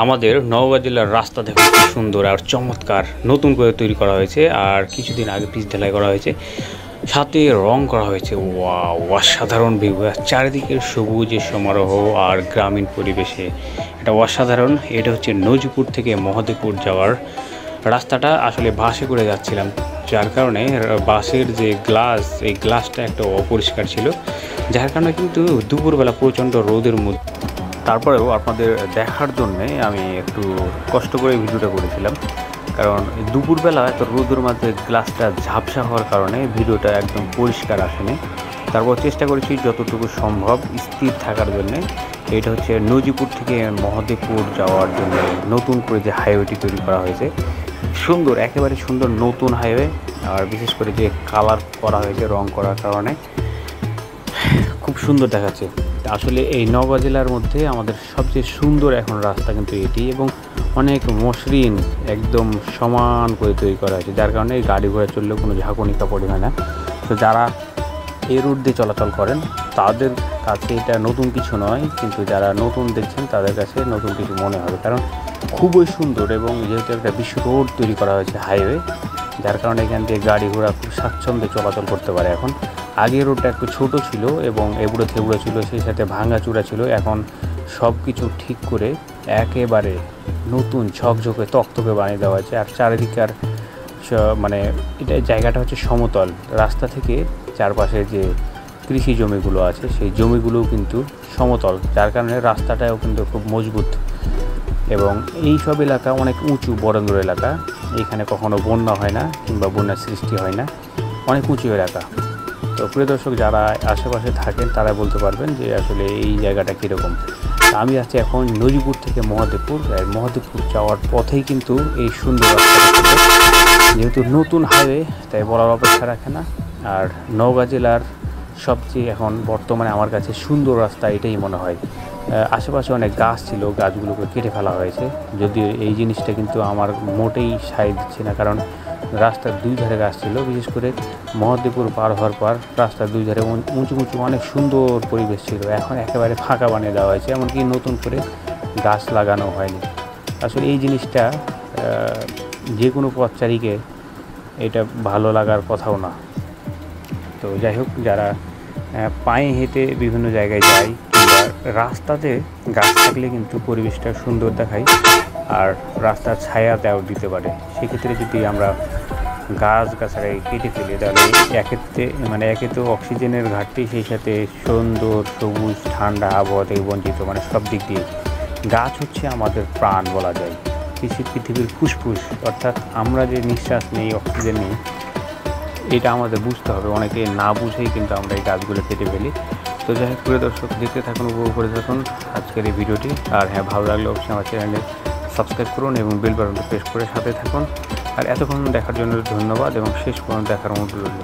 আমাদের নওগাঁ জেলার রাস্তা দেখুন কি সুন্দর আর চমৎকার নতুন করে তৈরি করা হয়েছে আর কিছুদিন আগে পিচ ঢালাই করা হয়েছে, সাথে রং করা হয়েছে। ওয়াও, অসাধারণ ভিউ, চারিদিকে সবুজের সমারোহ আর গ্রামীণ পরিবেশে এটা অসাধারণ। এটা হচ্ছে নজিপুর থেকে মহদেবপুর যাওয়ার রাস্তাটা। আসলে বাসে করে যাচ্ছিলাম, যার কারণে বাসের যে গ্লাস, এই গ্লাসটা একটা অপরিষ্কার ছিল, যার কারণে কিন্তু দুপুরবেলা প্রচণ্ড রোদের মধ্যে তারপরেও আপনাদের দেখার জন্যে আমি একটু কষ্ট করে ভিডিওটা করেছিলাম, কারণ দুপুরবেলা এত রোদের মধ্যে গ্লাসটা ঝাপসা হওয়ার কারণে ভিডিওটা একদম পরিষ্কার আসেনি। তারপর চেষ্টা করেছি যতটুকু সম্ভব স্থির থাকার জন্যে। এটা হচ্ছে নজিপুর থেকে মহদেবপুর যাওয়ার জন্য নতুন করে যে হাইওয়েটি তৈরি করা হয়েছে, সুন্দর, একেবারে সুন্দর নতুন হাইওয়ে। আর বিশেষ করে যে কালার করা হয়েছে রং করার কারণে খুব সুন্দর দেখাচ্ছে। আসলে এই নওগাঁ জেলার মধ্যে আমাদের সবচেয়ে সুন্দর এখন রাস্তা কিন্তু এটি, এবং অনেক মসৃণ একদম সমান করে তৈরি করা হয়েছে, যার কারণে গাড়ি ঘোড়া চললেও কোনো ঝাঁকুনি কাপড় হয় না। তো যারা এই রুট দিয়ে চলাচল করেন তাদের কাছে এটা নতুন কিছু নয়, কিন্তু যারা নতুন দেখছেন তাদের কাছে নতুন কিছু মনে হবে, কারণ খুবই সুন্দর। এবং যেহেতু একটা বিশ্ব রোড তৈরি করা হয়েছে হাইওয়ে, যার কারণে এখান থেকে গাড়ি ঘোড়া খুব স্বাচ্ছন্দ্যে চলাচল করতে পারে। এখন আগের রোডটা একটু ছোটো ছিল এবং এবড়ো থেবড়ো ছিল, সেই সাথে ভাঙাচুরা ছিল। এখন সব কিছু ঠিক করে একেবারে নতুন ঝকঝকে তকতকে বানিয়ে দেওয়া হয়েছে। আর চারিদিকার মানে এটা জায়গাটা হচ্ছে সমতল, রাস্তা থেকে চারপাশে যে কৃষি জমিগুলো আছে সেই জমিগুলোও কিন্তু সমতল, যার কারণে রাস্তাটাও কিন্তু খুব মজবুত। এবং এই সব এলাকা অনেক উঁচু বরেন্দ্র এলাকা, এখানে কখনো বন্যা হয় না কিংবা বন্যার সৃষ্টি হয় না, অনেক উঁচু এলাকা। তো প্রিয় দর্শক, যারা আশেপাশে থাকেন তারা বলতে পারবেন যে আসলে এই জায়গাটা কীরকম। আমি আছি এখন নজিপুর থেকে মহদেবপুর, মহদেবপুর যাওয়ার পথেই কিন্তু এই সুন্দর রাস্তাটা, যেহেতু নতুন হাইওয়ে তাই বলার অপেক্ষা রাখে না। আর নওগাঁ জেলার সবচেয়ে এখন বর্তমানে আমার কাছে সুন্দর রাস্তা এটাই মনে হয়। আশেপাশে অনেক গাছ ছিল, গাছগুলোকে কেটে ফেলা হয়েছে, যদিও এই জিনিসটা কিন্তু আমার মোটেই সায় দিচ্ছে না, কারণ রাস্তার দুই ধারে গাছ ছিল। বিশেষ করে মহদেবপুর পার হওয়ার পর রাস্তার দুই ধারে উঁচু উঁচু অনেক সুন্দর পরিবেশ ছিল, এখন একেবারে ফাঁকা বানিয়ে দেওয়া হয়েছে, এমনকি নতুন করে গাছ লাগানো হয়নি। আসলে এই জিনিসটা যে কোনো পথচারীকে এটা ভালো লাগার কথাও না। তো যাই হোক, যারা পায়ে হেঁটে বিভিন্ন জায়গায় যায় কিংবা রাস্তাতে গাছ থাকলে কিন্তু পরিবেশটা সুন্দর দেখায় আর রাস্তার ছায়া দেওয়া দিতে পারে। সেক্ষেত্রে যদি আমরা গাছগাছালি কেটে ফেলি তাহলে একে তো অক্সিজেনের ঘাটতি, সেই সাথে সুন্দর সবুজ ঠান্ডা আবহাওয়া থেকে বঞ্চিত, মানে সব দিক দিয়ে গাছ হচ্ছে আমাদের প্রাণ বলা যায়, পৃথিবীর ফুসফুস। অর্থাৎ আমরা যে নিঃশ্বাস নেই, অক্সিজেন নেই, এটা আমাদের বুঝতে হবে। অনেকে না বুঝেই কিন্তু আমরা এই গাছগুলো কেটে ফেলি। তো যাই হোক, প্রিয় দর্শক, দেখতে থাকুন, উপভোগ করে থাকুন আজকের এই ভিডিওটি। আর হ্যাঁ, ভালো লাগলে অবশ্যই আমার চ্যানেলে সাবস্ক্রাইব করুন এবং বেল বাটনটা প্রেস করে সাথে থাকুন। আর এতক্ষণ দেখার জন্য ধন্যবাদ এবং শেষ পর্যন্ত দেখার অনুরোধ রইল।